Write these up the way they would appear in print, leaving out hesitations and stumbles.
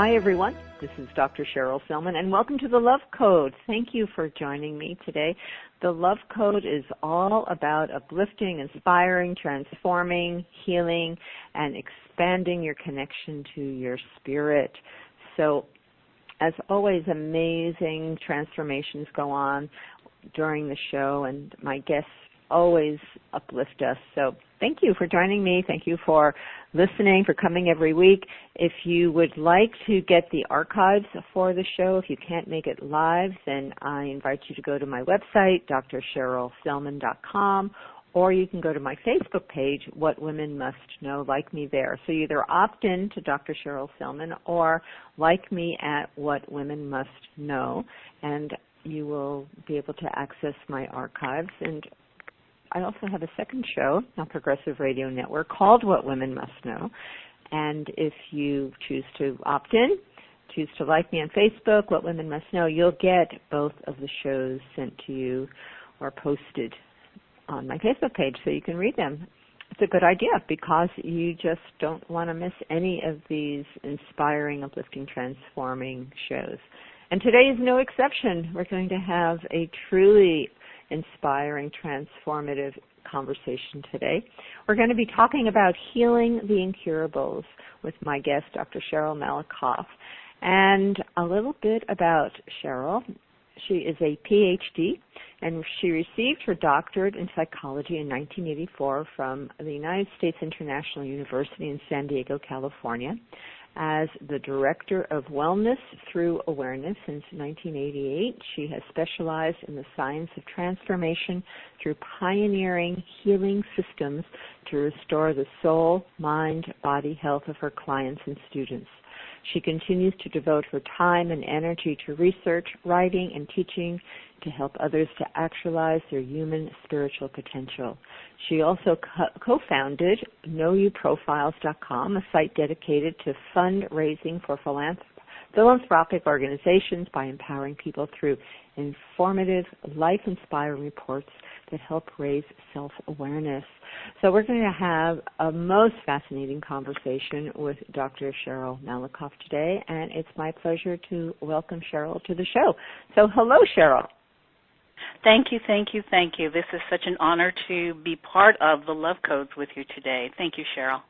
Hi, everyone. This is Dr. Cheryl Selman, and welcome to the Love Code. Thank you for joining me today. The Love Code is all about uplifting, inspiring, transforming, healing, and expanding your connection to your spirit. So, as always, amazing transformations go on during the show, and my guests always uplift us. So thank you for joining me. Thank you for listening, for coming every week. If you would like to get the archives for the show, if you can't make it live, then I invite you to go to my website, drcherylselman.com, or you can go to my Facebook page, What Women Must Know, like me there. So you either opt in to Dr. Cheryl Selman or like me at What Women Must Know, and you will be able to access my archives. And I also have a second show on Progressive Radio Network called What Women Must Know. And if you choose to opt in, choose to like me on Facebook, What Women Must Know, you'll get both of the shows sent to you or posted on my Facebook page so you can read them. It's a good idea because you just don't want to miss any of these inspiring, uplifting, transforming shows. And today is no exception. We're going to have a truly inspiring, transformative conversation today. We're going to be talking about healing the incurables with my guest, Dr. Cheryl Malakoff. And a little bit about Cheryl. She is a Ph.D., and she received her doctorate in psychology in 1984 from the United States International University in San Diego, California. As the Director of Wellness through Awareness since 1988, she has specialized in the science of transformation through pioneering healing systems to restore the soul, mind, body health of her clients and students. She continues to devote her time and energy to research, writing, and teaching to help others to actualize their human spiritual potential. She also co-founded KnowYouProfiles.com, a site dedicated to fundraising for philanthropic organizations by empowering people through informative, life-inspiring reports that help raise self-awareness. So we're going to have a most fascinating conversation with Dr. Cheryl Malakoff today, and it's my pleasure to welcome Cheryl to the show. So hello, Cheryl. Thank you, thank you, thank you. This is such an honor to be part of the Love Codes with you today. Thank you, Cheryl.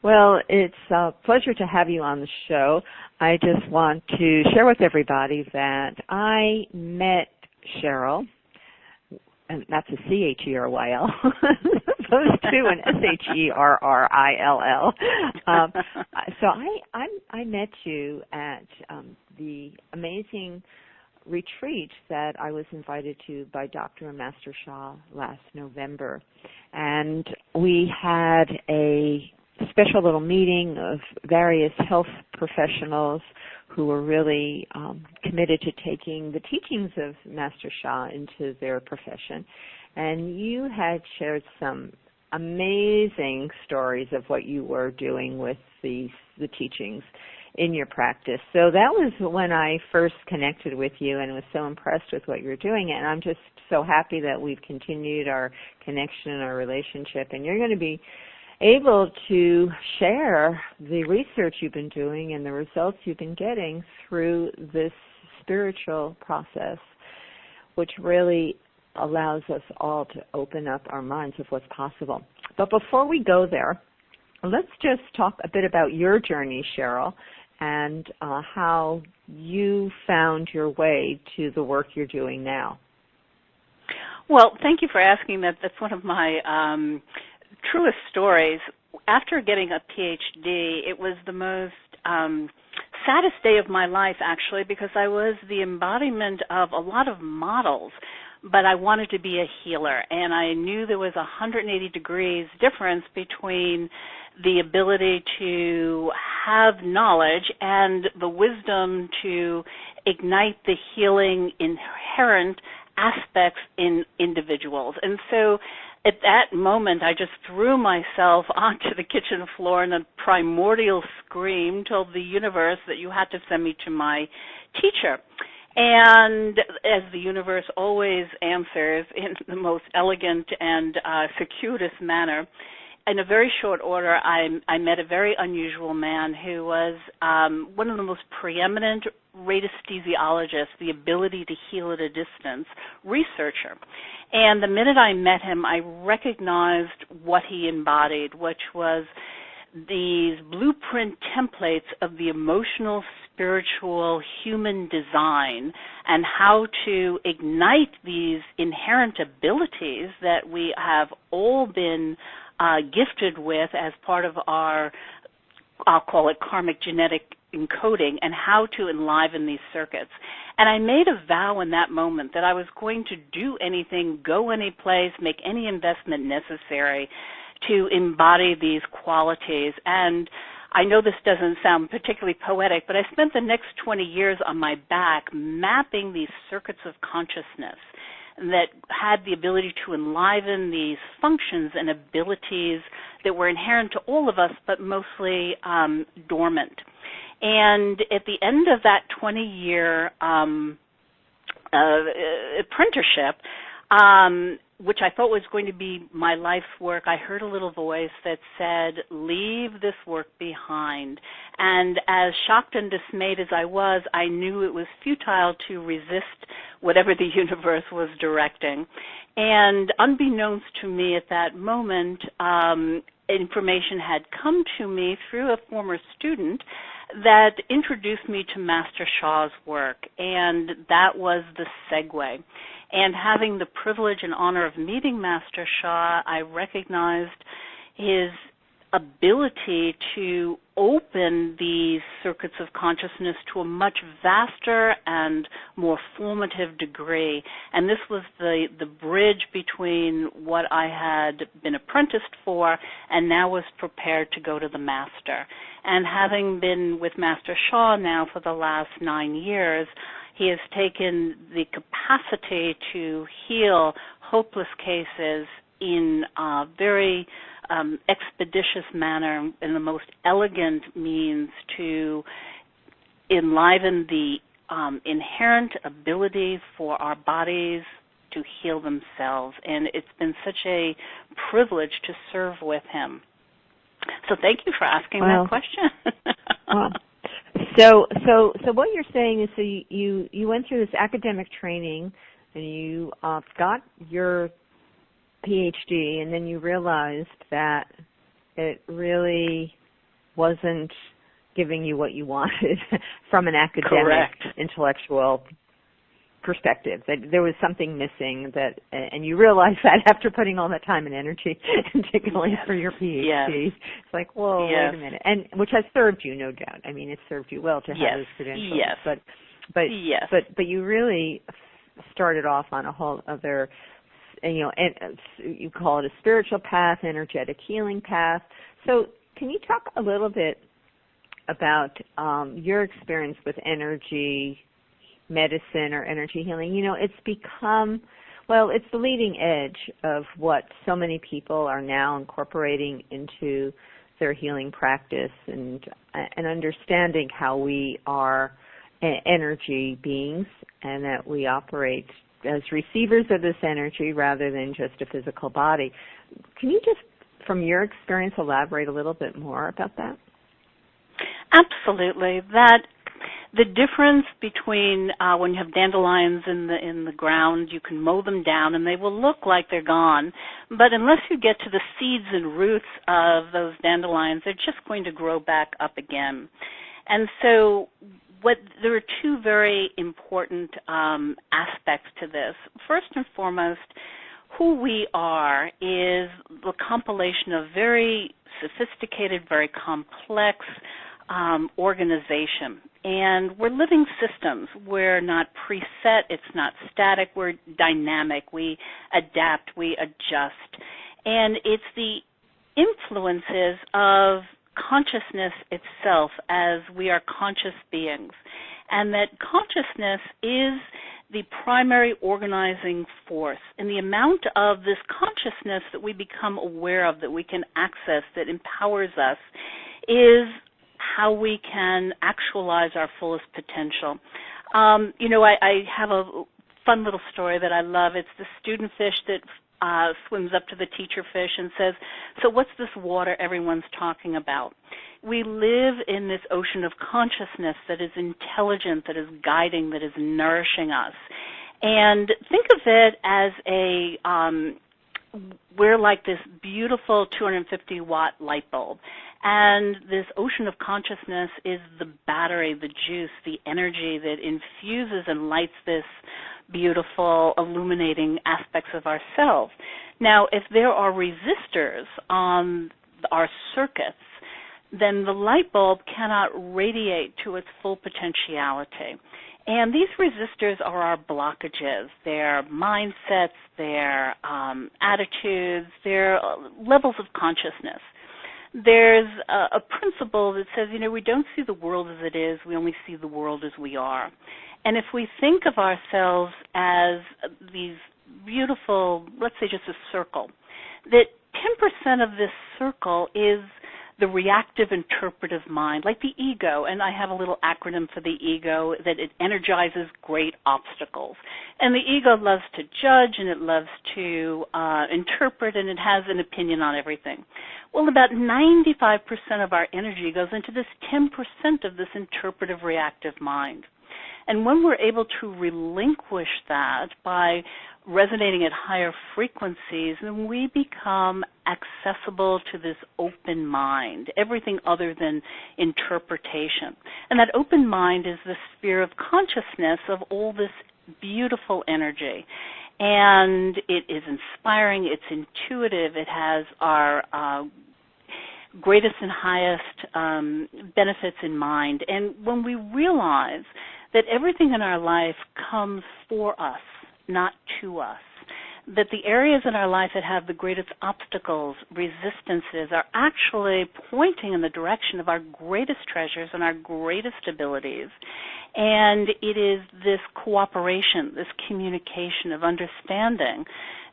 Well, it's a pleasure to have you on the show. I just want to share with everybody that I met Cheryl, and that's a C-H-E-R-Y-L, opposed to an S-H-E-R-R-I-L-L. So I met you at the amazing retreat that I was invited to by Dr. and Master Shah last November. And we had a special little meeting of various health professionals who were really committed to taking the teachings of Master Shah into their profession. And you had shared some amazing stories of what you were doing with the teachings in your practice. So that was when I first connected with you and was so impressed with what you're doing. And I'm just so happy that we've continued our connection and our relationship. And you're going to be able to share the research you've been doing and the results you've been getting through this spiritual process, which really allows us all to open up our minds of what's possible. But before we go there, let's just talk a bit about your journey, Cheryl, and how you found your way to the work you're doing now. Well, thank you for asking that. That's one of my truest stories. After getting a Ph.D., it was the most saddest day of my life, actually, because I was the embodiment of a lot of models, but I wanted to be a healer, and I knew there was 180 degrees difference between the ability to have knowledge and the wisdom to ignite the healing inherent aspects in individuals. And so at that moment, I just threw myself onto the kitchen floor and a primordial scream told the universe that you had to send me to my teacher. And as the universe always answers in the most elegant and circuitous manner, in a very short order, I met a very unusual man who was one of the most preeminent radiesthesiologists, the ability to heal at a distance researcher. And the minute I met him, I recognized what he embodied, which was these blueprint templates of the emotional, spiritual, human design and how to ignite these inherent abilities that we have all been gifted with as part of our, I'll call it karmic genetic encoding, and how to enliven these circuits. And I made a vow in that moment that I was going to do anything, go any place, make any investment necessary to embody these qualities. And I know this doesn't sound particularly poetic, but I spent the next 20 years on my back mapping these circuits of consciousness that had the ability to enliven these functions and abilities that were inherent to all of us, but mostly dormant. And at the end of that 20-year apprenticeship, which I thought was going to be my life's work, I heard a little voice that said, leave this work behind. And as shocked and dismayed as I was, I knew it was futile to resist whatever the universe was directing. And unbeknownst to me at that moment, information had come to me through a former student that introduced me to Master Shah's work, and that was the segue. And having the privilege and honor of meeting Master Shah, I recognized his ability to open these circuits of consciousness to a much vaster and more formative degree. And this was the bridge between what I had been apprenticed for and now was prepared to go to the master. And having been with Master Shah now for the last 9 years, he has taken the capacity to heal hopeless cases in a very expeditious manner, in the most elegant means to enliven the inherent ability for our bodies to heal themselves. And it's been such a privilege to serve with him. So thank you for asking that question. Wow. So what you're saying is, so you went through this academic training and you got your Ph.D. and then you realized that it really wasn't giving you what you wanted from an academic, correct, intellectual perspective. That there was something missing, that, and you realized that after putting all that time and energy into going yes, for your PhD. yes, It's like, whoa, yes, wait a minute, and which has served you, no doubt. I mean, it served you well to have yes, those credentials. yes, but you really started off on a whole other, you call it a spiritual path, energetic healing path. So can you talk a little bit about your experience with energy medicine or energy healing? It's become, it's the leading edge of what so many people are now incorporating into their healing practice and understanding how we are energy beings and that we operate as receivers of this energy rather than just a physical body. Can you just, from your experience, elaborate a little bit more about that? Absolutely. The difference between when you have dandelions in the ground, you can mow them down and they will look like they're gone. But unless you get to the seeds and roots of those dandelions, they're just going to grow back up again. And so there are two very important aspects to this. First and foremost, who we are is the compilation of very sophisticated, very complex organization. And we're living systems. We're not preset. It's not static. We're dynamic. We adapt. We adjust. And it's the influences of consciousness itself as we are conscious beings. And that consciousness is the primary organizing force. And the amount of this consciousness that we become aware of, that we can access, that empowers us, is how we can actualize our fullest potential. I have a fun little story that I love. It's the student fish that swims up to the teacher fish and says, "So what's this water everyone's talking about?" We live in this ocean of consciousness that is intelligent, that is guiding, that is nourishing us. And think of it as we're like this beautiful 250-watt light bulb. And this ocean of consciousness is the battery, the juice, the energy that infuses and lights this beautiful, illuminating aspects of ourselves. Now, if there are resistors on our circuits, then the light bulb cannot radiate to its full potentiality. And these resistors are our blockages. They're mindsets, they're attitudes, they're levels of consciousness. There's a principle that says, we don't see the world as it is, we only see the world as we are. And if we think of ourselves as these beautiful, let's say just a circle, that 10% of this circle is the reactive interpretive mind, like the ego, and I have a little acronym for the ego, that it energizes great obstacles. And the ego loves to judge, and it loves to interpret, and it has an opinion on everything. Well, about 95% of our energy goes into this 10% of this interpretive reactive mind. And when we're able to relinquish that by resonating at higher frequencies, then we become accessible to this open mind, everything other than interpretation. And that open mind is the sphere of consciousness of all this beautiful energy. And it is inspiring, it's intuitive, it has our greatest and highest benefits in mind. And when we realize that everything in our life comes for us, not to us, that the areas in our life that have the greatest obstacles, resistances, are actually pointing in the direction of our greatest treasures and our greatest abilities. And it is this cooperation, this communication of understanding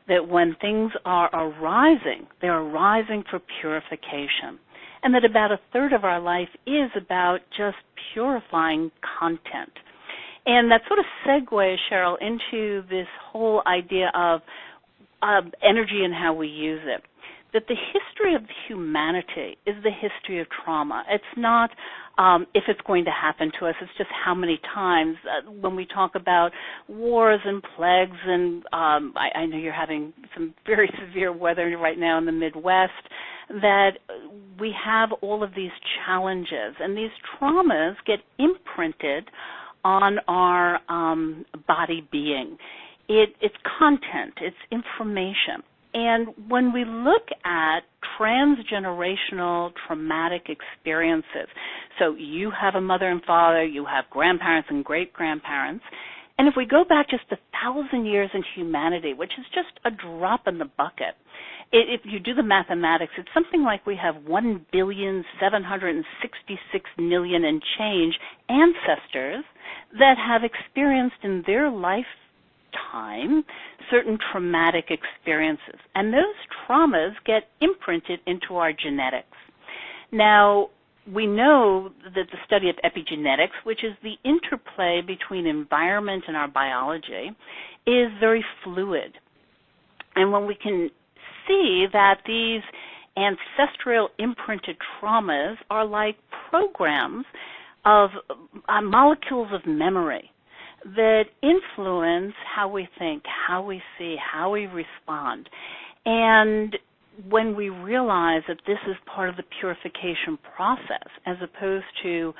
that when things are arising, they're arising for purification. And that about a third of our life is about just purifying content. And that sort of segues, Cheryl, into this whole idea of energy and how we use it. That the history of humanity is the history of trauma. It's not if it's going to happen to us, it's just how many times. When we talk about wars and plagues, and I know you're having some very severe weather right now in the Midwest, that we have all of these challenges, and these traumas get imprinted on our body being. It's content, it's information. And when we look at transgenerational traumatic experiences, so you have a mother and father, you have grandparents and great-grandparents, and if we go back just 1,000 years in humanity, which is just a drop in the bucket, if you do the mathematics, it's something like we have 1,766,000,000 and change ancestors that have experienced in their lifetime certain traumatic experiences. And those traumas get imprinted into our genetics. Now, we know that the study of epigenetics, which is the interplay between environment and our biology, is very fluid. And when we can see that these ancestral imprinted traumas are like programs of molecules of memory that influence how we think, how we see, how we respond. And when we realize that this is part of the purification process, as opposed to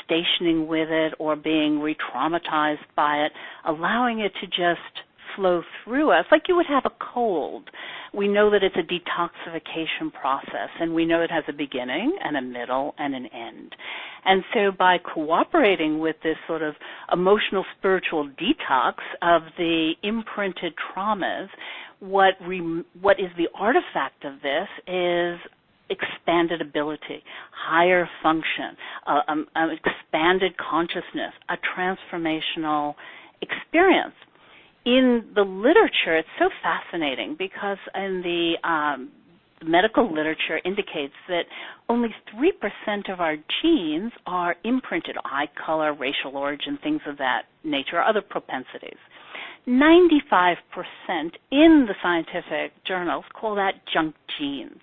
stationing with it or being re-traumatized by it, allowing it to just flow through us like you would have a cold. We know that it's a detoxification process, and we know it has a beginning and a middle and an end. And so by cooperating with this sort of emotional spiritual detox of the imprinted traumas, what is the artifact of this is expanded ability, higher function, expanded consciousness, a transformational experience. In the literature, it's so fascinating because in the medical literature indicates that only 3% of our genes are imprinted, eye color, racial origin, things of that nature, other propensities. 95% in the scientific journals call that junk genes.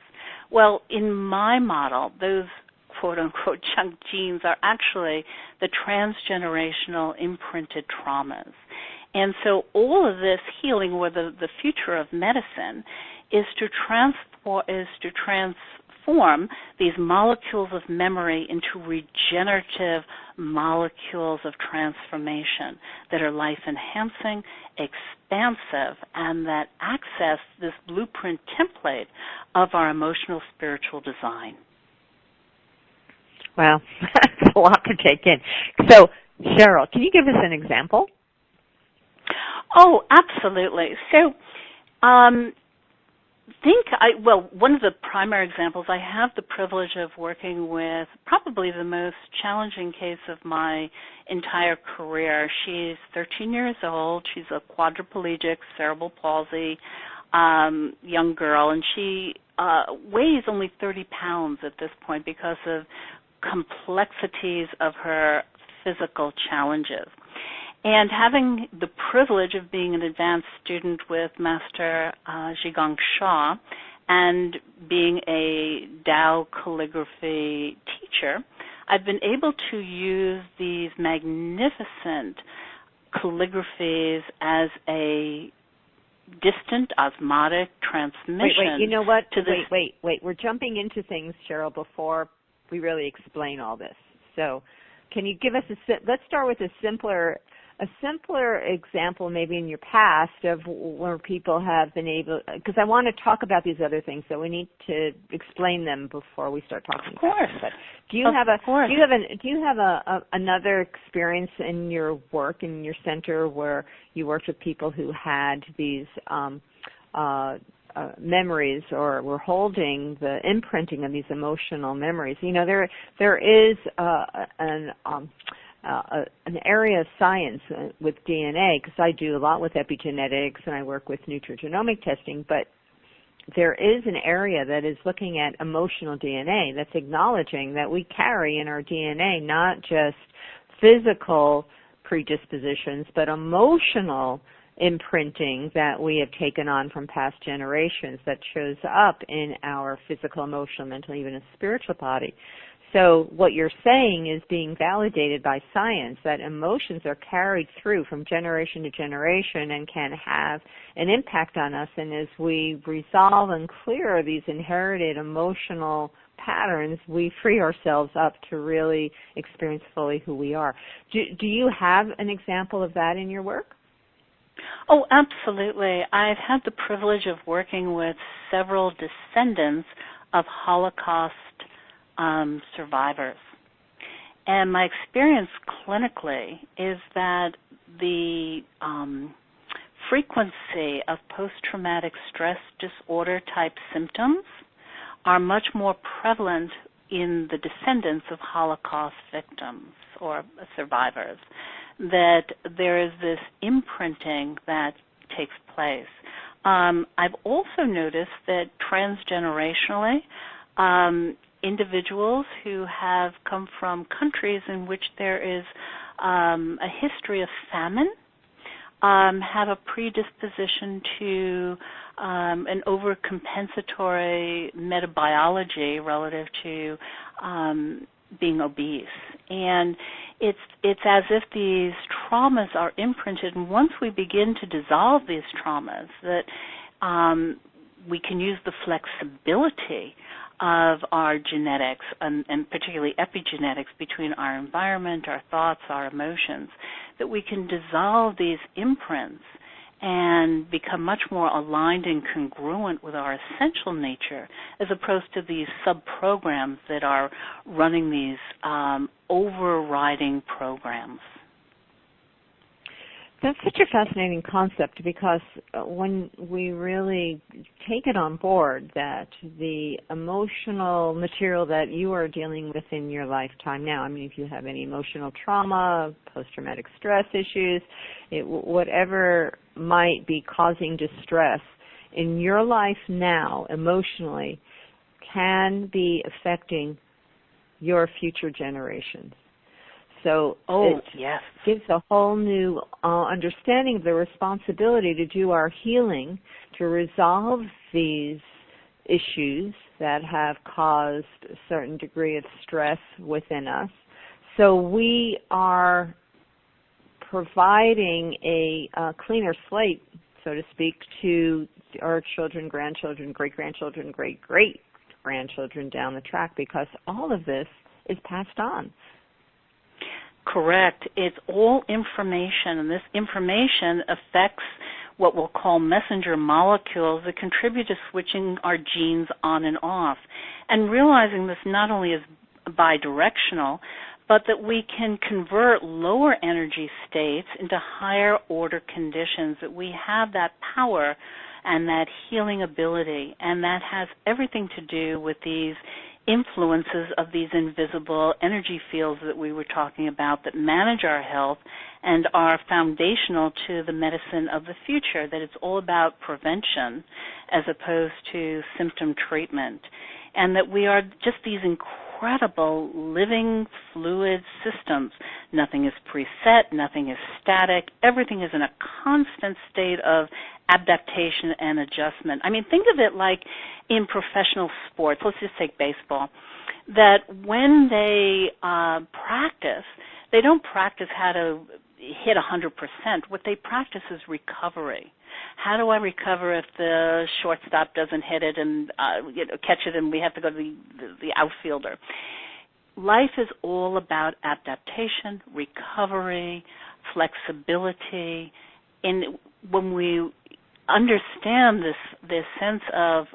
Well, in my model, those quote-unquote junk genes are actually the transgenerational imprinted traumas. And so all of this healing, or the future of medicine, is to transform these molecules of memory into regenerative molecules of transformation that are life-enhancing, expansive, and that access this blueprint template of our emotional spiritual design. Well, that's a lot to take in. So, Cheryl, can you give us an example? Oh, absolutely. So, one of the primary examples, I have the privilege of working with probably the most challenging case of my entire career. She's 13 years old. She's a quadriplegic, cerebral palsy young girl, and she weighs only 30 pounds at this point because of complexities of her physical challenges. And having the privilege of being an advanced student with Master Zhigang Shah and being a Tao calligraphy teacher, I've been able to use these magnificent calligraphies as a distant osmotic transmission. Wait, you know what? Wait. We're jumping into things, Cheryl, before we really explain all this. So can you give us let's start with a simpler example maybe in your past of where people have been able, because I want to talk about these other things, so we need to explain them before we start talking about them. But do you have another experience in your work, in your center, where you worked with people who had these memories or were holding the imprinting of these emotional memories? You know, there is an area of science with DNA, because I do a lot with epigenetics and I work with nutrigenomic testing, but there is an area that is looking at emotional DNA that's acknowledging that we carry in our DNA not just physical predispositions, but emotional imprinting that we have taken on from past generations that shows up in our physical, emotional, mental, even a spiritual body. So what you're saying is being validated by science, that emotions are carried through from generation to generation and can have an impact on us. And as we resolve and clear these inherited emotional patterns, we free ourselves up to really experience fully who we are. Do you have an example of that in your work? Oh, absolutely. I've had the privilege of working with several descendants of Holocaust survivors. And my experience clinically is that the frequency of post-traumatic stress disorder type symptoms are much more prevalent in the descendants of Holocaust victims or survivors, that there is this imprinting that takes place. I've also noticed that transgenerationally, individuals who have come from countries in which there is a history of famine have a predisposition to an overcompensatory metabiology relative to being obese. And it's as if these traumas are imprinted, and once we begin to dissolve these traumas, that we can use the flexibility of our genetics, and particularly epigenetics, between our environment, our thoughts, our emotions, that we can dissolve these imprints and become much more aligned and congruent with our essential nature, as opposed to these sub-programs that are running these overriding programs. That's such a fascinating concept, because when we really take it on board that the emotional material that you are dealing with in your lifetime now, I mean, if you have any emotional trauma, post-traumatic stress issues, whatever might be causing distress in your life now emotionally can be affecting your future generations. So it gives a whole new understanding of the responsibility to do our healing, to resolve these issues that have caused a certain degree of stress within us. So we are providing a cleaner slate, so to speak, to our children, grandchildren, great-grandchildren, great-great-grandchildren down the track, because all of this is passed on. Correct. It's all information, and this information affects what we'll call messenger molecules that contribute to switching our genes on and off. And realizing this not only is bidirectional, but that we can convert lower energy states into higher order conditions, that we have that power and that healing ability. And that has everything to do with these influences of these invisible energy fields that we were talking about that manage our health and are foundational to the medicine of the future, that it's all about prevention as opposed to symptom treatment, and that we are just these incredible living fluid systems. Nothing is preset, nothing is static, everything is in a constant state of adaptation and adjustment. I mean, think of it like in professional sports, let's just take baseball, that when they practice, they don't practice how to hit 100%. What they practice is recovery. How do I recover if the shortstop doesn't hit it and catch it and we have to go to the outfielder? Life is all about adaptation, recovery, flexibility. And when we understand this sense of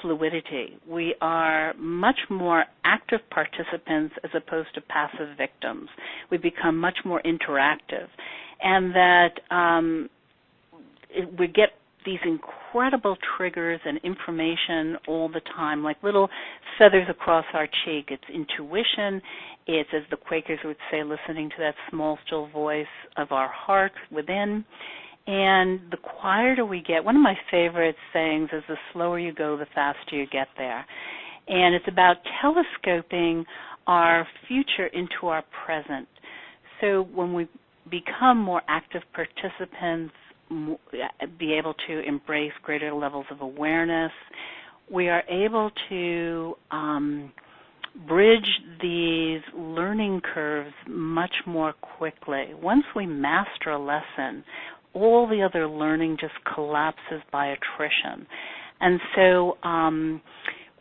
fluidity, we are much more active participants as opposed to passive victims. We become much more interactive, and that we get these incredible triggers and information all the time, like little feathers across our cheek. It's intuition. It's, as the Quakers would say, listening to that small, still voice of our heart within. And the quieter we get, one of my favorite sayings is the slower you go, the faster you get there. And it's about telescoping our future into our present. So when we become more active participants, be able to embrace greater levels of awareness, we are able to bridge these learning curves much more quickly. Once we master a lesson, all the other learning just collapses by attrition. And so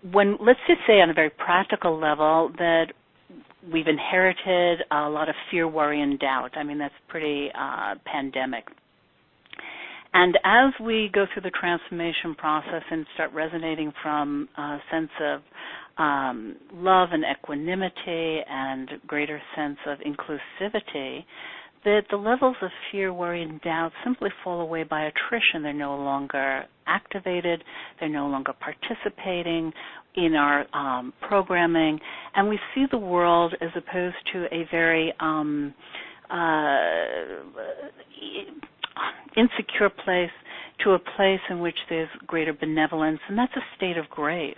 let's just say on a very practical level that we've inherited a lot of fear, worry, and doubt. I mean, that's pretty pandemic. And as we go through the transformation process and start resonating from a sense of love and equanimity and greater sense of inclusivity, that the levels of fear, worry, and doubt simply fall away by attrition. They're no longer activated. They're no longer participating in our programming. And we see the world as opposed to a very insecure place to a place in which there's greater benevolence, and that's a state of grace.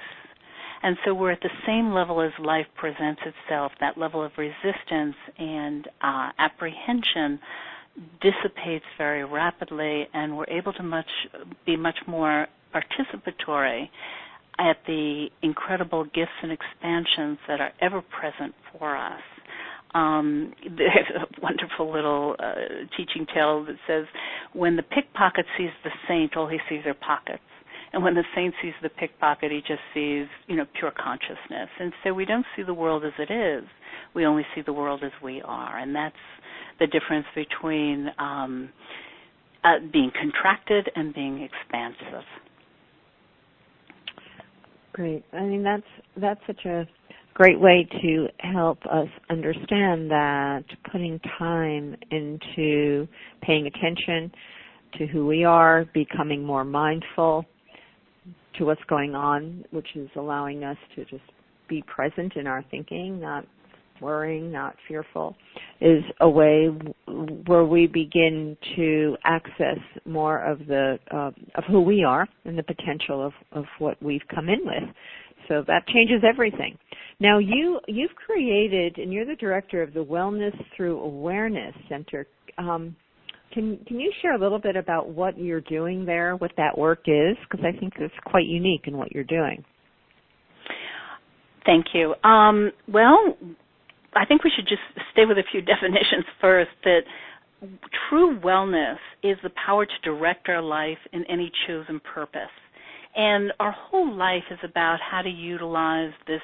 And so we're at the same level as life presents itself. That level of resistance and apprehension dissipates very rapidly, and we're able to be much more participatory at the incredible gifts and expansions that are ever present for us. There's a wonderful little teaching tale that says, when the pickpocket sees the saint, all he sees are pockets. And when the saint sees the pickpocket, he just sees, pure consciousness. And so we don't see the world as it is. We only see the world as we are. And that's the difference between being contracted and being expansive. Great. I mean, that's such a great way to help us understand that putting time into paying attention to who we are, becoming more mindful to what's going on, which is allowing us to just be present in our thinking, not worrying, not fearful, is a way where we begin to access more of of who we are and the potential of what we've come in with. So that changes everything. Now you've created, and you're the director of the Wellness Through Awareness Center. Can you share a little bit about what you're doing there, what that work is? Because I think it's quite unique in what you're doing. Thank you. Well, I think we should just stay with a few definitions first. That true wellness is the power to direct our life in any chosen purpose. And our whole life is about how to utilize this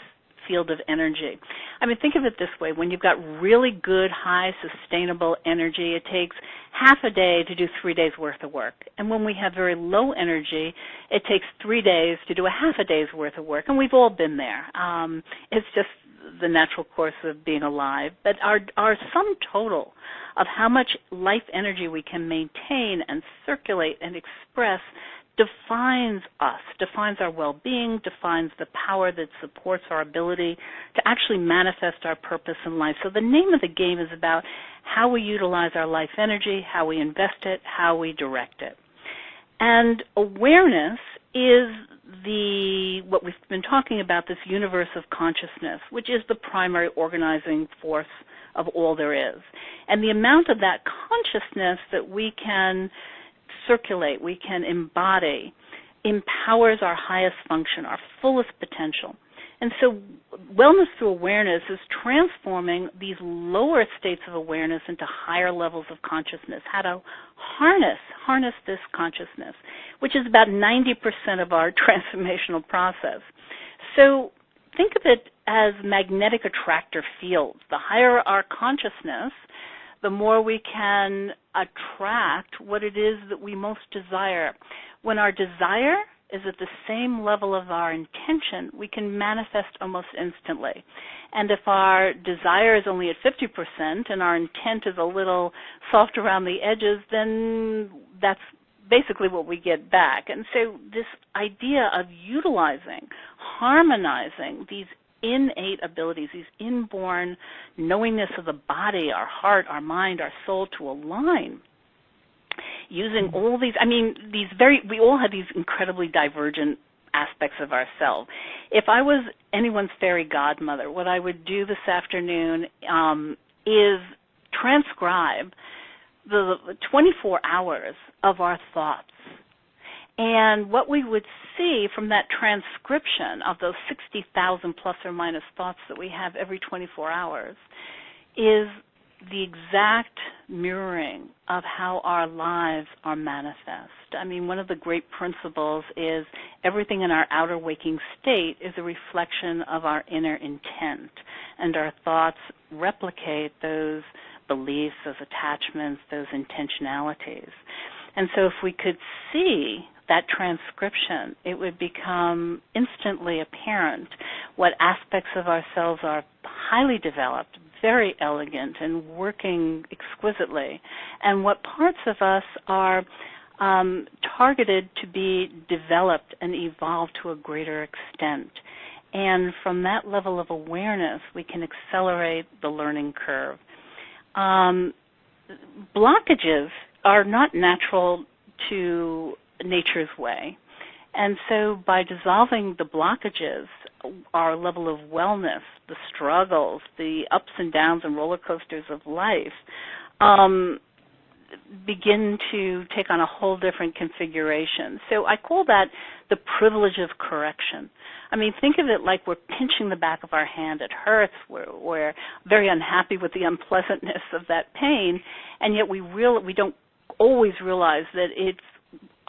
field of energy. I mean, think of it this way. When you've got really good, high, sustainable energy, it takes half a day to do 3 days' worth of work. And when we have very low energy, it takes 3 days to do a half a day's worth of work. And we've all been there. It's just the natural course of being alive. But our sum total of how much life energy we can maintain and circulate and express defines us, defines our well-being, defines the power that supports our ability to actually manifest our purpose in life. So the name of the game is about how we utilize our life energy, how we invest it, how we direct it. And awareness is what we've been talking about, this universe of consciousness, which is the primary organizing force of all there is. And the amount of that consciousness that we can circulate, we can embody, empowers our highest function, our fullest potential. And so Wellness Through Awareness is transforming these lower states of awareness into higher levels of consciousness, how to harness this consciousness, which is about 90% of our transformational process. So think of it as magnetic attractor fields. The higher our consciousness, the more we can attract what it is that we most desire. When our desire is at the same level of our intention, we can manifest almost instantly. And if our desire is only at 50% and our intent is a little soft around the edges, then that's basically what we get back. And so this idea of utilizing, harmonizing these innate abilities, these inborn knowingness of the body, our heart, our mind, our soul to align, using all these, we all have these incredibly divergent aspects of ourselves. If I was anyone's fairy godmother, what I would do this afternoon is transcribe the 24 hours of our thoughts. And what we would see from that transcription of those 60,000 plus or minus thoughts that we have every 24 hours is the exact mirroring of how our lives are manifest. I mean, one of the great principles is everything in our outer waking state is a reflection of our inner intent, and our thoughts replicate those beliefs, those attachments, those intentionalities. And so if we could see that transcription, it would become instantly apparent what aspects of ourselves are highly developed, very elegant, and working exquisitely, and what parts of us are targeted to be developed and evolved to a greater extent. And from that level of awareness, we can accelerate the learning curve. Blockages are not natural to nature's way. And so by dissolving the blockages, our level of wellness, the struggles, the ups and downs and roller coasters of life begin to take on a whole different configuration. So I call that the privilege of correction. I mean, think of it like we're pinching the back of our hand. It hurts. We're very unhappy with the unpleasantness of that pain, and yet we don't always realize that it's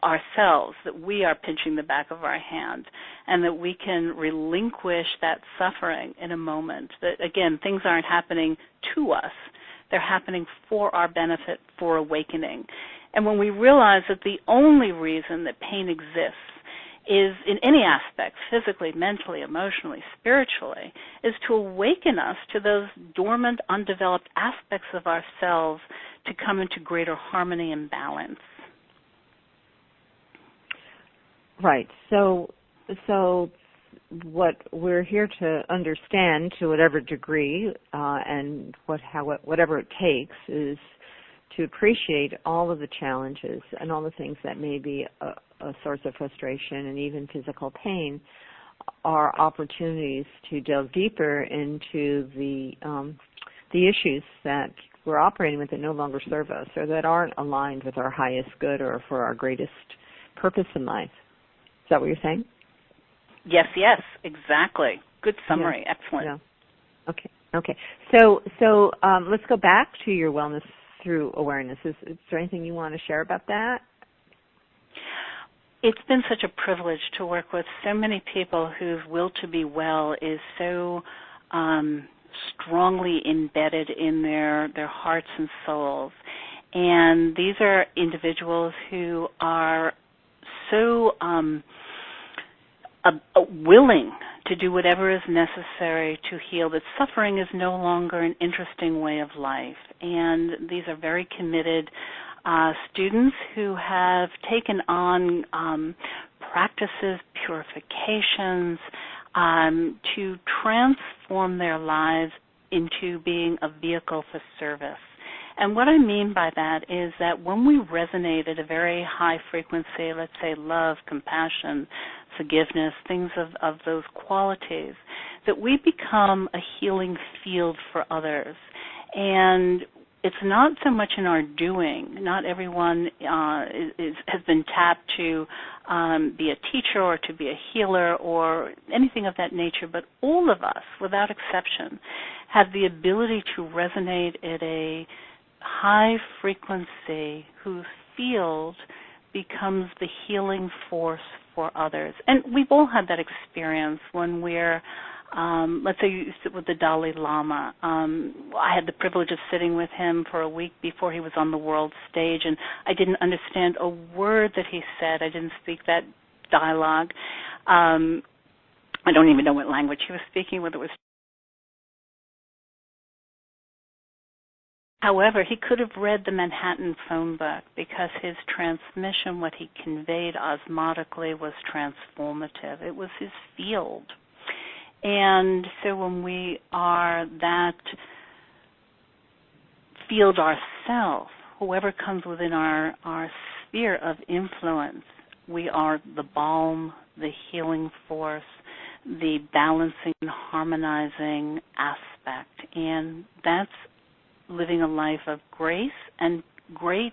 ourselves, that we are pinching the back of our hand, and that we can relinquish that suffering in a moment. That, again, things aren't happening to us. They're happening for our benefit, for awakening. And when we realize that the only reason that pain exists is in any aspect, physically, mentally, emotionally, spiritually, is to awaken us to those dormant, undeveloped aspects of ourselves to come into greater harmony and balance. Right. So what we're here to understand to whatever degree, and whatever it takes, is to appreciate all of the challenges and all the things that may be a source of frustration and even physical pain are opportunities to delve deeper into the issues that we're operating with that no longer serve us or that aren't aligned with our highest good or for our greatest purpose in life. Is that what you're saying? Yes, exactly. Good summary. Yeah. Excellent. Yeah. Okay. So let's go back to your wellness through awareness. Is there anything you want to share about that? It's been such a privilege to work with so many people whose will to be well is so strongly embedded in their hearts and souls. And these are individuals who are so willing to do whatever is necessary to heal, that suffering is no longer an interesting way of life. And these are very committed students who have taken on practices, purifications, to transform their lives into being a vehicle for service. And what I mean by that is that when we resonate at a very high frequency, let's say love, compassion, forgiveness, things of those qualities, that we become a healing field for others. And it's not so much in our doing. Not everyone has been tapped to be a teacher or to be a healer or anything of that nature, but all of us, without exception, have the ability to resonate at a high frequency whose field becomes the healing force for others. And we've all had that experience when we're let's say you sit with the Dalai Lama. I had the privilege of sitting with him for a week before he was on the world stage, and I didn't understand a word that he said. I didn't speak that dialogue. I don't even know what language he was speaking, whether it was. However, he could have read the Manhattan phone book because his transmission, what he conveyed osmotically, was transformative. It was his field. And so when we are that field ourselves, whoever comes within our sphere of influence, we are the balm, the healing force, the balancing and harmonizing aspect. And that's living a life of grace and great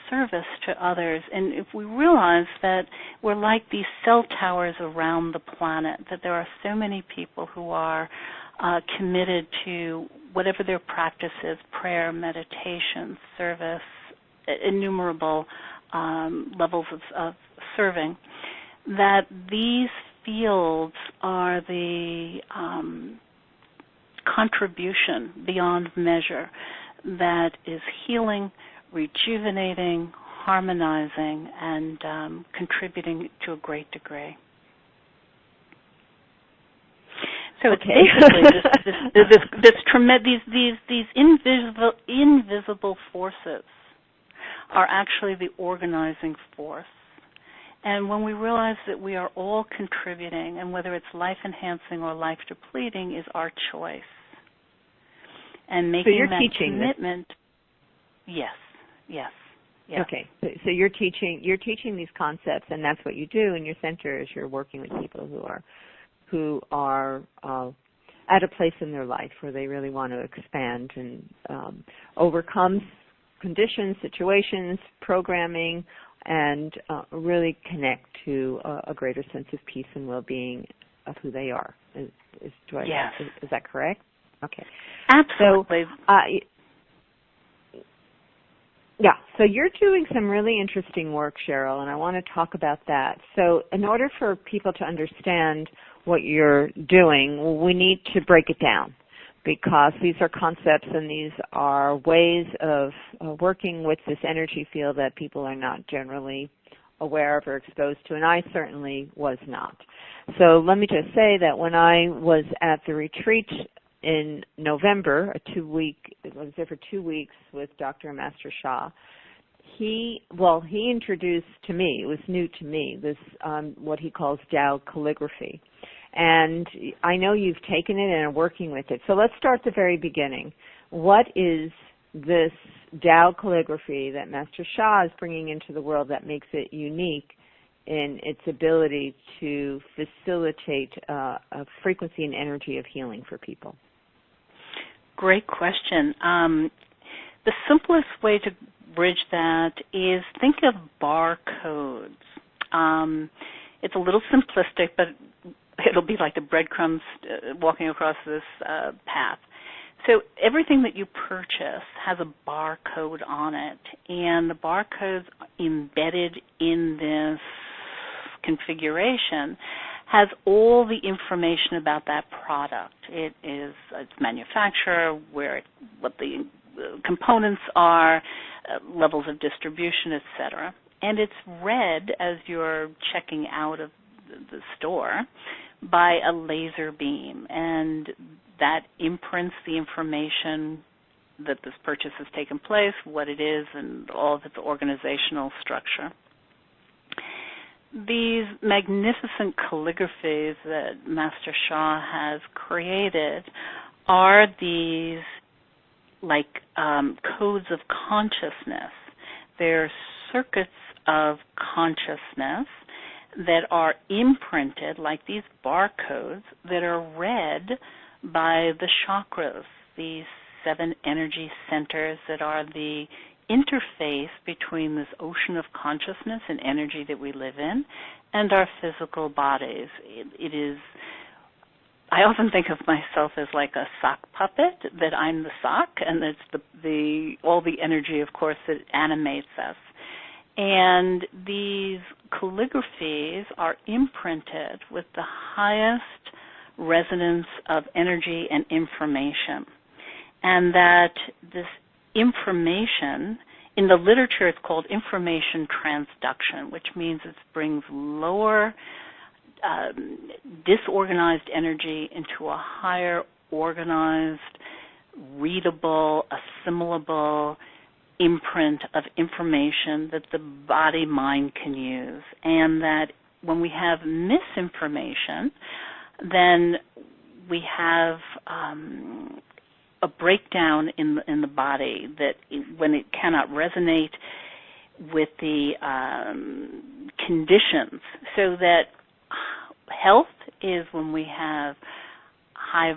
service to others. And if we realize that we're like these cell towers around the planet, that there are so many people who are committed to whatever their practice is, prayer, meditation, service, innumerable levels of serving, that these fields are the contribution beyond measure that is healing, rejuvenating, harmonizing, and contributing to a great degree. So it's basically these invisible forces are actually the organizing force. And when we realize that we are all contributing, and whether it's life-enhancing or life-depleting is our choice. And making that commitment. Yes. Okay, so you're teaching these concepts, and that's what you do in your center. Is you're working with people who are at a place in their life where they really want to expand and overcome conditions, situations, programming, and really connect to a greater sense of peace and well-being of who they are. Is that correct? Okay. Absolutely. So you're doing some really interesting work, Cheryl, and I want to talk about that. So in order for people to understand what you're doing, we need to break it down, because these are concepts and these are ways of working with this energy field that people are not generally aware of or exposed to, and I certainly was not. So let me just say that when I was at the retreat in November, I was there for 2 weeks with Dr. Master Shah, he introduced to me, it was new to me, this what he calls Tao calligraphy. And I know you've taken it and are working with it. So let's start at the very beginning. What is this Tao calligraphy that Master Sha is bringing into the world that makes it unique in its ability to facilitate a frequency and energy of healing for people? Great question. The simplest way to bridge that is think of barcodes. It's a little simplistic, but it'll be like the breadcrumbs walking across this path. So everything that you purchase has a barcode on it, and the barcodes embedded in this configuration has all the information about that product. Its manufacturer, what the components are, levels of distribution, etc. And it's read as you're checking out of the store by a laser beam, and that imprints the information that this purchase has taken place, what it is, and all of its organizational structure. These magnificent calligraphies that Master Sha has created are these like codes of consciousness. They're circuits of consciousness that are imprinted, like these barcodes, that are read by the chakras, these 7 energy centers that are the interface between this ocean of consciousness and energy that we live in and our physical bodies. It is, I often think of myself as like a sock puppet, that I'm the sock, and it's all the energy, of course, that animates us. And these calligraphies are imprinted with the highest resonance of energy and information. And that this information, in the literature it's called information transduction, which means it brings lower disorganized energy into a higher organized, readable, assimilable imprint of information that the body-mind can use. And that when we have misinformation, then we have a breakdown in the body, that when it cannot resonate with the conditions. So that health is when we have high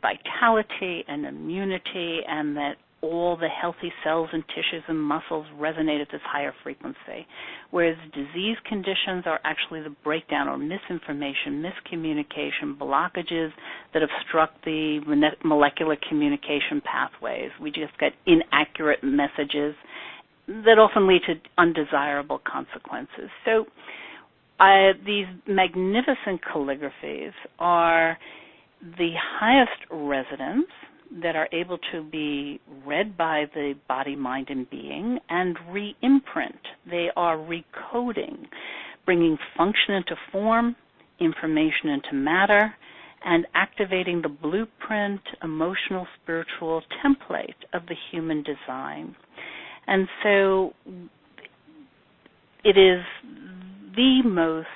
vitality and immunity, and that all the healthy cells and tissues and muscles resonate at this higher frequency. Whereas disease conditions are actually the breakdown or misinformation, miscommunication, blockages that obstruct the molecular communication pathways. We just get inaccurate messages that often lead to undesirable consequences. So these magnificent calligraphies are the highest resonance that are able to be read by the body, mind, and being and re-imprint. They are recoding, bringing function into form, information into matter, and activating the blueprint, emotional, spiritual template of the human design. And so it is the most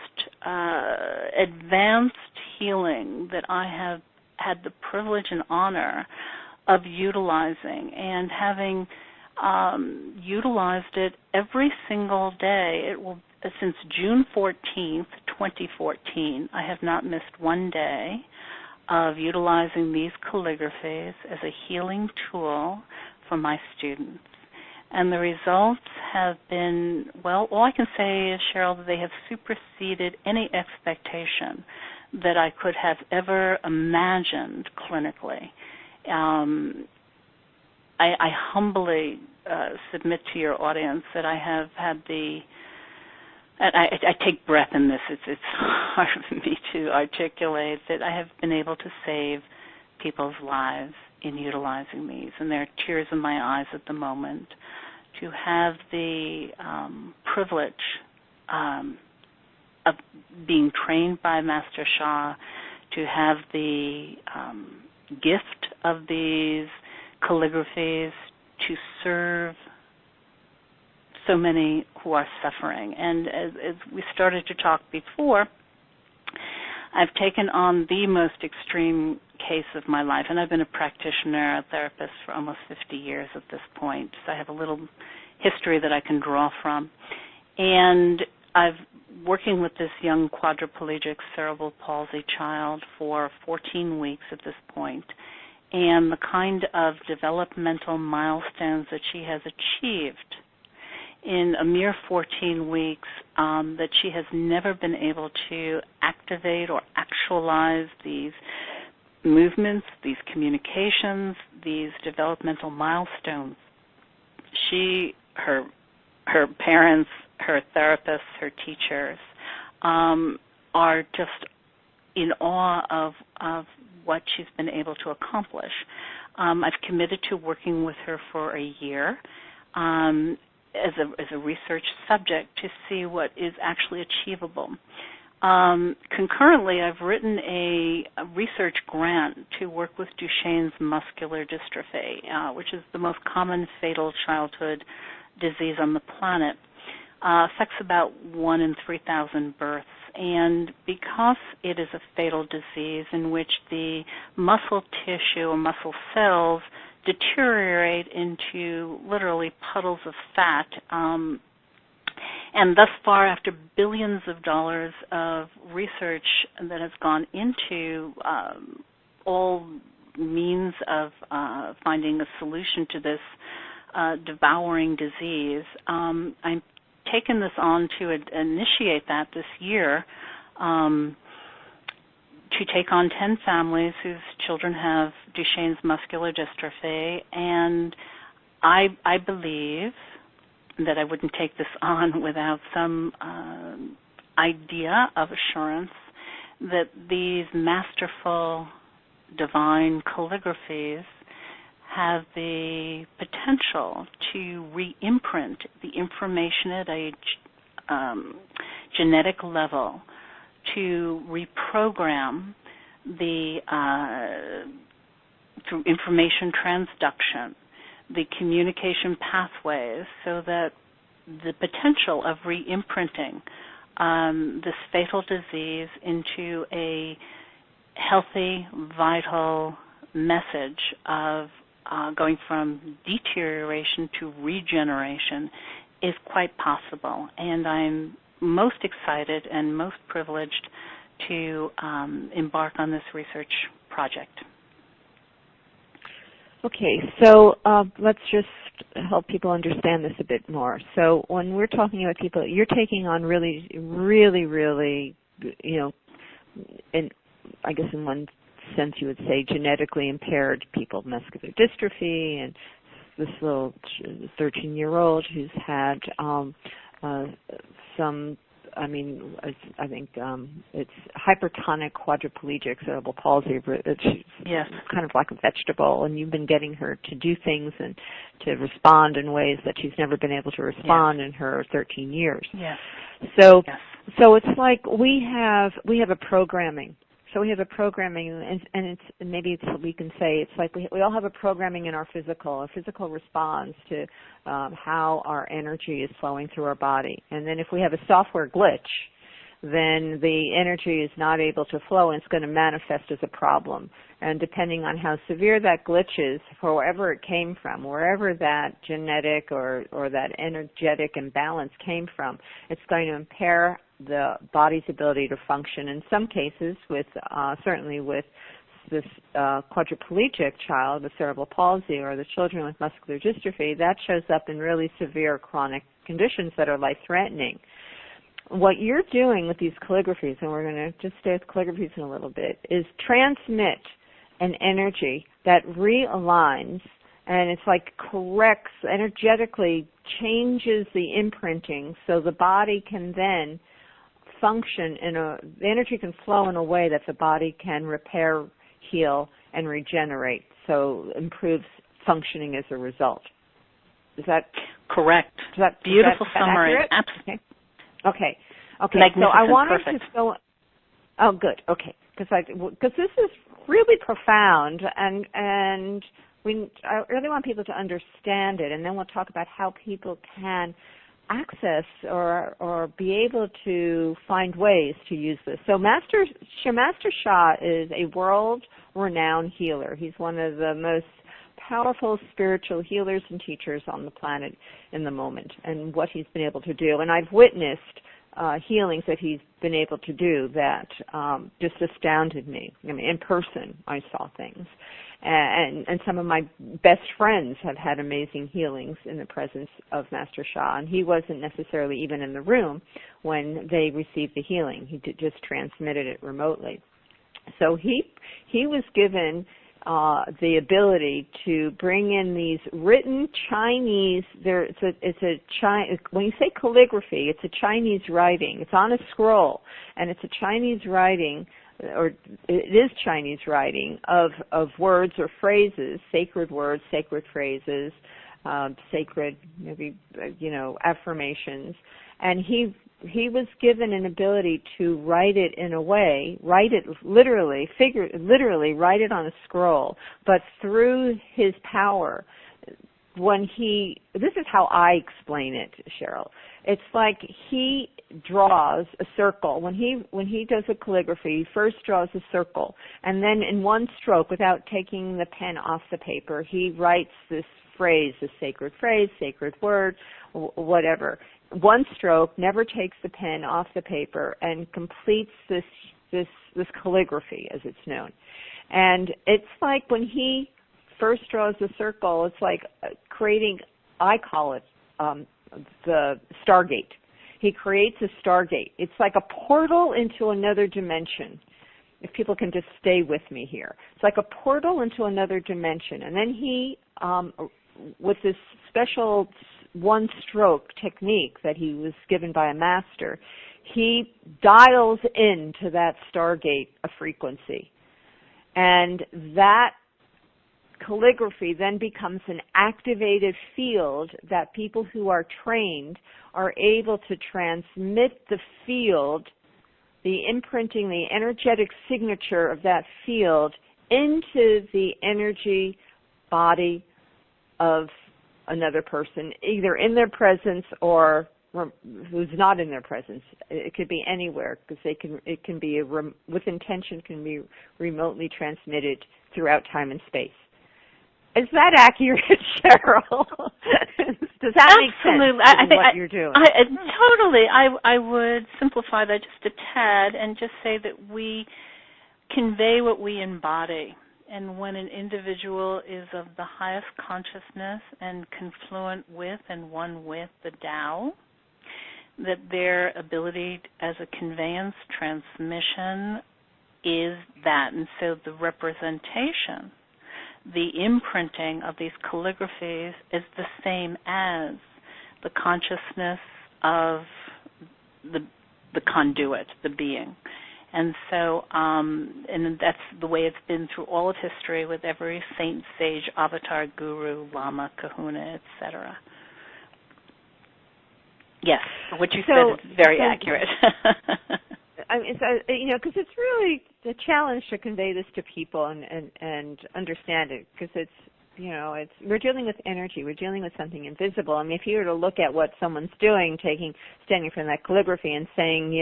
advanced healing that I have had the privilege and honor of utilizing, and having utilized it every single day. It will, since June 14th, 2014, I have not missed one day of utilizing these calligraphies as a healing tool for my students. And the results have been, well, all I can say is, Cheryl, that they have superseded any expectation that I could have ever imagined clinically. I humbly submit to your audience that I have had I take breath in this. It's hard for me to articulate that I have been able to save people's lives in utilizing these. And there are tears in my eyes at the moment to have the privilege of being trained by Master Sha, to have the gift of these calligraphies, to serve so many who are suffering. And as we started to talk before, I've taken on the most extreme case of my life, and I've been a practitioner, a therapist for almost 50 years at this point, so I have a little history that I can draw from. And I've working with this young quadriplegic cerebral palsy child for 14 weeks at this point, and the kind of developmental milestones that she has achieved in a mere 14 weeks, that she has never been able to activate or actualize these movements, these communications, these developmental milestones. Her parents, her therapists, her teachers are just in awe of what she's been able to accomplish. I've committed to working with her for a year as a research subject to see what is actually achievable. Concurrently, I've written a research grant to work with Duchenne's muscular dystrophy, which is the most common fatal childhood disease on the planet. Affects about 1 in 3,000 births. And because it is a fatal disease in which the muscle tissue or muscle cells deteriorate into literally puddles of fat, and thus far, after billions of dollars of research that has gone into all means of finding a solution to this devouring disease, I'm taken this on to initiate that this year, to take on 10 families whose children have Duchenne's muscular dystrophy, and I believe that I wouldn't take this on without some idea of assurance that these masterful divine calligraphies have the potential to re-imprint the information at a genetic level, to reprogram the through information transduction, the communication pathways, so that the potential of re-imprinting this fatal disease into a healthy, vital message of going from deterioration to regeneration is quite possible. And I'm most excited and most privileged to embark on this research project. Okay, so let's just help people understand this a bit more. So when we're talking about people, you're taking on really, I guess in one sense you would say genetically impaired people, muscular dystrophy, and this little 13-year-old who's had I think it's hypertonic quadriplegic cerebral palsy. It's kind of like a vegetable, and you've been getting her to do things and to respond in ways that she's never been able to respond in her 13 years. Yes. So it's like we have a programming. So we have a programming, and we can say it's like we all have a programming in our physical. physical responds to how our energy is flowing through our body. And then if we have a software glitch, then the energy is not able to flow, and it's going to manifest as a problem. And depending on how severe that glitch is, for wherever it came from, wherever that genetic or that energetic imbalance came from, it's going to impair the body's ability to function. In some cases, certainly with this quadriplegic child with cerebral palsy or the children with muscular dystrophy, that shows up in really severe chronic conditions that are life-threatening. What you're doing with these calligraphies, and we're going to just stay with calligraphies in a little bit, is transmit an energy that realigns, and it's like corrects, energetically changes the imprinting so the body can then function the energy can flow in a way that the body can repair, heal, and regenerate, so improves functioning as a result. Is that correct? Beautiful summary. Absolutely. Okay. Magnificent. So I wanted Perfect. to go. Oh, good. Okay, because this is really profound, and I really want people to understand it, and then we'll talk about how people can access or be able to find ways to use this. So Master Sha is a world-renowned healer. He's one of the most powerful spiritual healers and teachers on the planet in the moment, and what he's been able to do. And I've witnessed healings that he's been able to do that just astounded me. I mean, in person, I saw things. And some of my best friends have had amazing healings in the presence of Master Sha, and he wasn't necessarily even in the room when they received the healing. He just transmitted it remotely. So he was given the ability to bring in these written Chinese. When you say calligraphy, it's a Chinese writing. It's on a scroll, and it's a Chinese writing, or it is Chinese writing of words or phrases, sacred words, sacred phrases, sacred maybe affirmations, and he was given an ability to write it in a way, write it literally, write it on a scroll, but through his power. This is how I explain it, Cheryl. It's like he draws a circle. When he does a calligraphy, he first draws a circle, and then in one stroke, without taking the pen off the paper, he writes this phrase, sacred word, whatever. One stroke, never takes the pen off the paper, and completes this calligraphy, as it's known. And it's like when he first draws the circle, it's like creating, I call it the Stargate. He creates a Stargate. It's like a portal into another dimension. If people can just stay with me here. It's like a portal into another dimension. And then he, with this special one-stroke technique that he was given by a master, he dials into that Stargate a frequency. And that calligraphy then becomes an activated field that people who are trained are able to transmit the field, the imprinting, the energetic signature of that field into the energy body of another person, either in their presence or who's not in their presence. It could be anywhere, because it can be with intention, can be remotely transmitted throughout time and space. Is that accurate, Cheryl? Does that make sense? I think what you're doing? Totally. I would simplify that just a tad and just say that we convey what we embody. And when an individual is of the highest consciousness and confluent with and one with the Tao, that their ability as a conveyance transmission is that. And so the representation, the imprinting of these calligraphies is the same as the consciousness of the conduit, the being. And so, and that's the way it's been through all of history with every saint, sage, avatar, guru, lama, kahuna, etc. Yes, what you said is very accurate. I mean, because it's really the challenge to convey this to people and understand it, because we're dealing with energy, we're dealing with something invisible. I mean, if you were to look at what someone's doing, standing from that calligraphy and saying,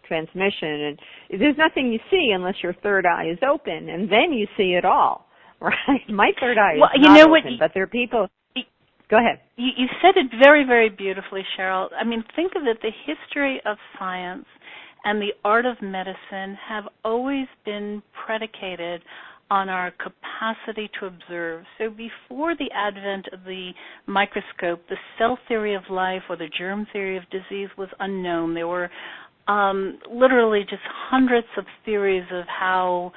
transmission, and there's nothing you see unless your third eye is open, and then you see it all, right? My third eye is not open, but there are people. Go ahead. You said it very, very beautifully, Cheryl. I mean, think of it, the history of science and the art of medicine have always been predicated on our capacity to observe. So before the advent of the microscope, the cell theory of life or the germ theory of disease was unknown. There were literally just hundreds of theories of how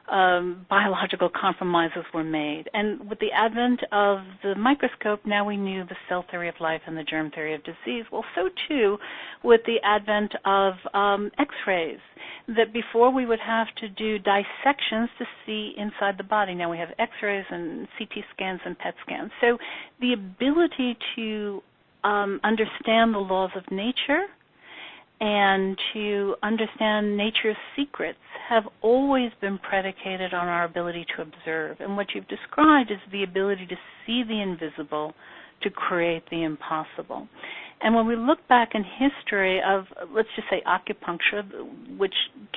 biological compromises were made. And with the advent of the microscope, now we knew the cell theory of life and the germ theory of disease. Well, so too with the advent of X-rays, that before we would have to do dissections to see inside the body. Now we have X-rays and CT scans and PET scans. So the ability to understand the laws of nature and to understand nature's secrets have always been predicated on our ability to observe. And what you've described is the ability to see the invisible, to create the impossible. And when we look back in history of, let's just say, acupuncture, which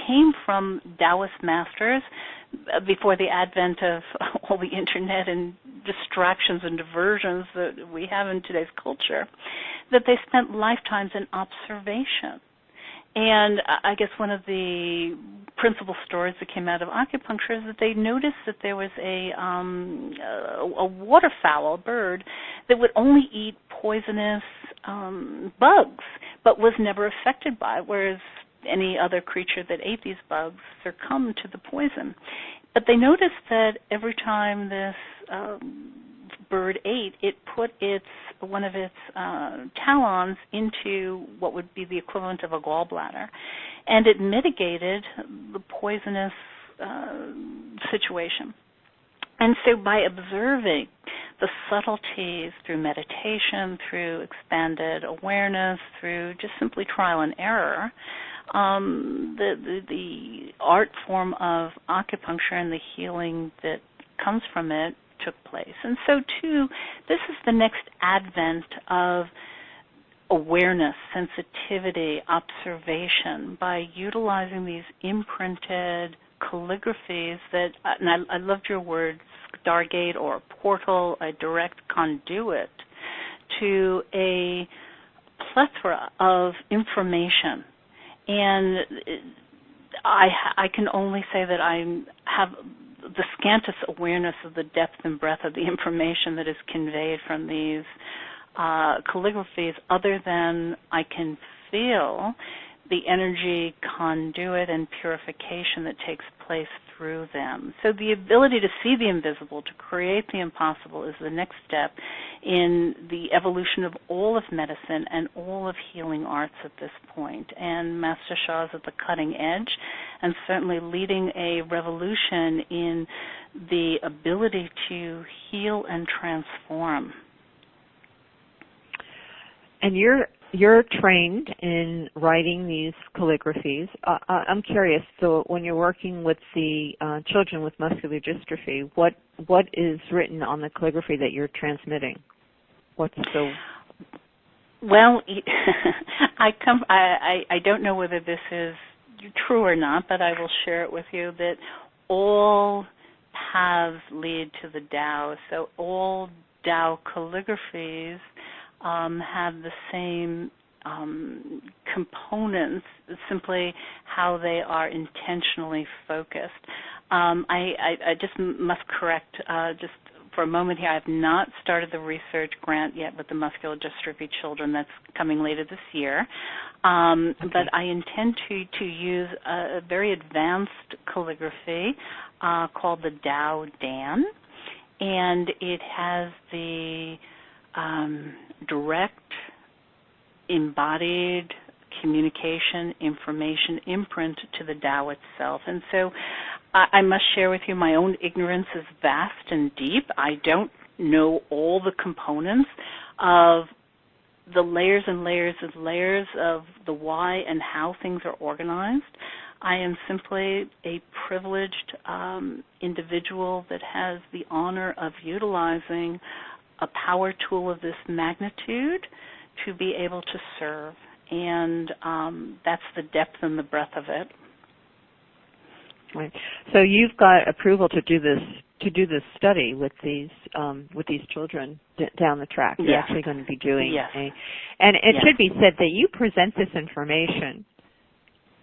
came from Taoist masters before the advent of all the internet and distractions and diversions that we have in today's culture, that they spent lifetimes in observation. And I guess one of the principal stories that came out of acupuncture is that they noticed that there was a waterfowl, a bird, that would only eat poisonous bugs, but was never affected by it, whereas any other creature that ate these bugs succumbed to the poison. But they noticed that every time this bird ate, it put one of its talons into what would be the equivalent of a gallbladder, and it mitigated the poisonous situation. And so by observing the subtleties through meditation, through expanded awareness, through just simply trial and error, the art form of acupuncture and the healing that comes from it took place. And so, too, this is the next advent of awareness, sensitivity, observation, by utilizing these imprinted calligraphies that, and I loved your words, stargate or portal, a direct conduit to a plethora of information. And I can only say that I have the scantest awareness of the depth and breadth of the information that is conveyed from these calligraphies, other than I can feel the energy conduit and purification that takes place through them. So the ability to see the invisible, to create the impossible, is the next step in the evolution of all of medicine and all of healing arts at this point. And Master Shah is at the cutting edge and certainly leading a revolution in the ability to heal and transform. And you're trained in writing these calligraphies. I'm curious, so when you're working with the children with muscular dystrophy, what is written on the calligraphy that you're transmitting? What's the... Well, I don't know whether this is true or not, but I will share it with you that all paths lead to the Tao. So all Tao calligraphies have the same components, simply how they are intentionally focused. I just must correct just for a moment here, I have not started the research grant yet with the muscular dystrophy children. That's coming later this year. Okay. But I intend to use a very advanced calligraphy called the Tao Dan, and it has the direct, embodied communication, information imprint to the Tao itself. And so I must share with you, my own ignorance is vast and deep. I don't know all the components of the layers and layers and layers of the why and how things are organized. I am simply a privileged individual that has the honor of utilizing a power tool of this magnitude to be able to serve, and that's the depth and the breadth of it. Right. So you've got approval to do this study with these children down the track. Yeah. You're actually going to be doing yes. and it yes. should be said that you present this information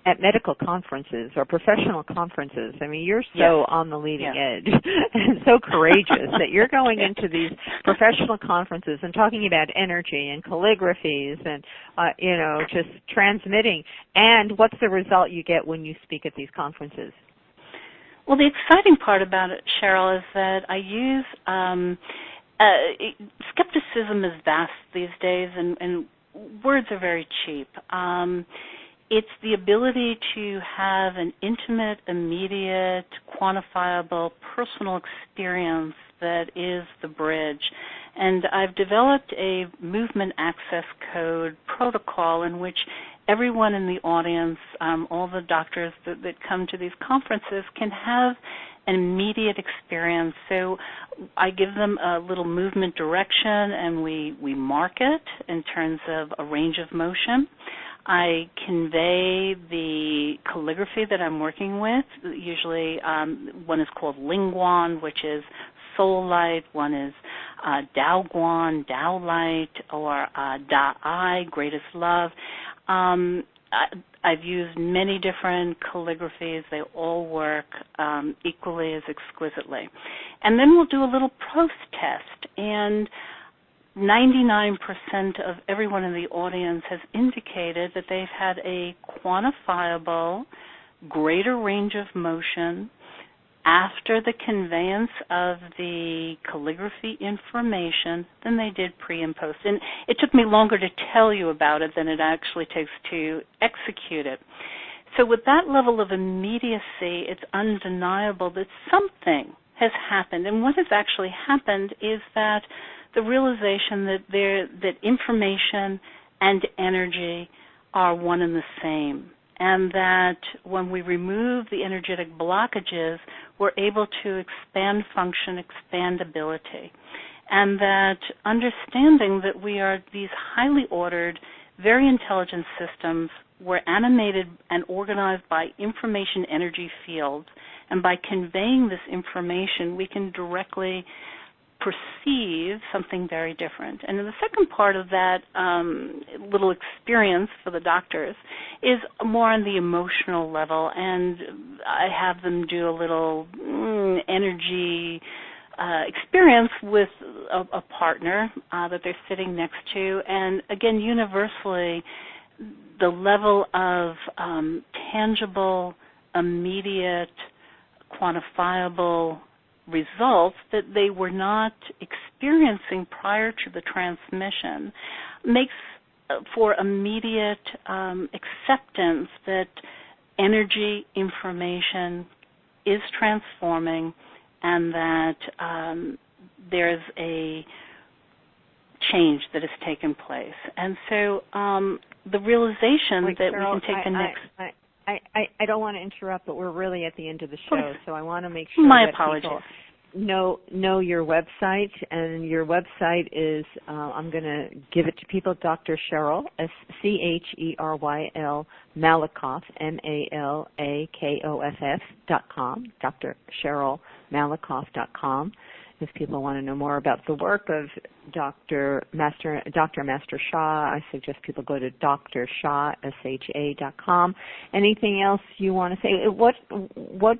at medical conferences or professional conferences. I mean, you're so yes. on the leading yes. edge and so courageous that you're going into these professional conferences and talking about energy and calligraphies and, just transmitting. And what's the result you get when you speak at these conferences? Well, the exciting part about it, Cheryl, is that I use skepticism is vast these days, and words are very cheap. It's the ability to have an intimate, immediate, quantifiable, personal experience that is the bridge. And I've developed a movement access code protocol in which everyone in the audience, all the doctors that come to these conferences can have an immediate experience. So I give them a little movement direction, and we mark it in terms of a range of motion. I convey the calligraphy that I'm working with. Usually one is called Lingguan, which is soul light. One is Dao Guan, Dao light, or Da'ai, greatest love. I've used many different calligraphies. They all work equally as exquisitely. And then we'll do a little prose test, and 99% of everyone in the audience has indicated that they've had a quantifiable greater range of motion after the conveyance of the calligraphy information than they did pre and post. And it took me longer to tell you about it than it actually takes to execute it. So with that level of immediacy, it's undeniable that something has happened. And what has actually happened is that the realization that information and energy are one and the same, and that when we remove the energetic blockages, we're able to expand function, expand ability, and that understanding that we are these highly ordered, very intelligent systems, we're animated and organized by information energy fields, and by conveying this information, we can directly perceive something very different. And then the second part of that little experience for the doctors is more on the emotional level, and I have them do a little energy experience with a partner that they're sitting next to. And again, universally, the level of tangible, immediate, quantifiable results that they were not experiencing prior to the transmission makes for immediate acceptance that energy information is transforming, and that there's a change that has taken place. And so the realization that Cheryl, we can take the next... I don't want to interrupt, but we're really at the end of the show, so I want to make sure My that apologies. people know your website, and your website is, I'm going to give it to people, Dr. Cheryl, Cheryl Malakoff, MALAKOFF.com, drcherylmalakoff.com. If people want to know more about the work of Dr. Master Shah, I suggest people go to drshah.com. Anything else you want to say? What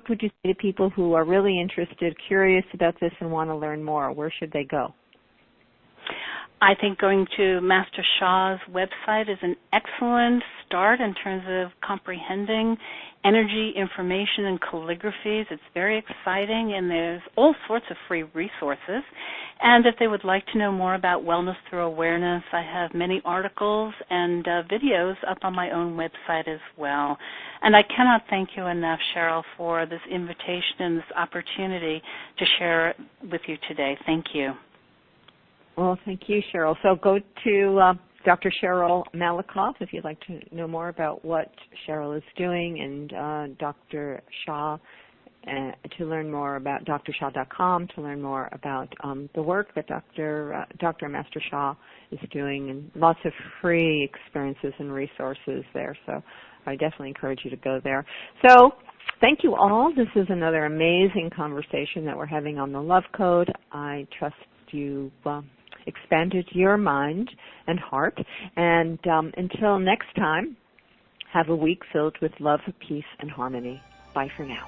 would you say to people who are really interested, curious about this, and want to learn more? Where should they go? I think going to Master Shah's website is an excellent start in terms of comprehending energy, information, and calligraphies. It's very exciting, and there's all sorts of free resources. And if they would like to know more about wellness through awareness, I have many articles and videos up on my own website as well. And I cannot thank you enough, Cheryl, for this invitation and this opportunity to share with you today. Thank you. Well, thank you, Cheryl. So go to Dr. Cheryl Malakoff if you'd like to know more about what Cheryl is doing, and Dr. Shah to learn more about drshah.com, to learn more about the work that Dr. Master Shah is doing, and lots of free experiences and resources there. So I definitely encourage you to go there. So thank you all. This is another amazing conversation that we're having on the Love Code. I trust you expanded your mind and heart. And until next time, have a week filled with love, peace, and harmony. Bye for now.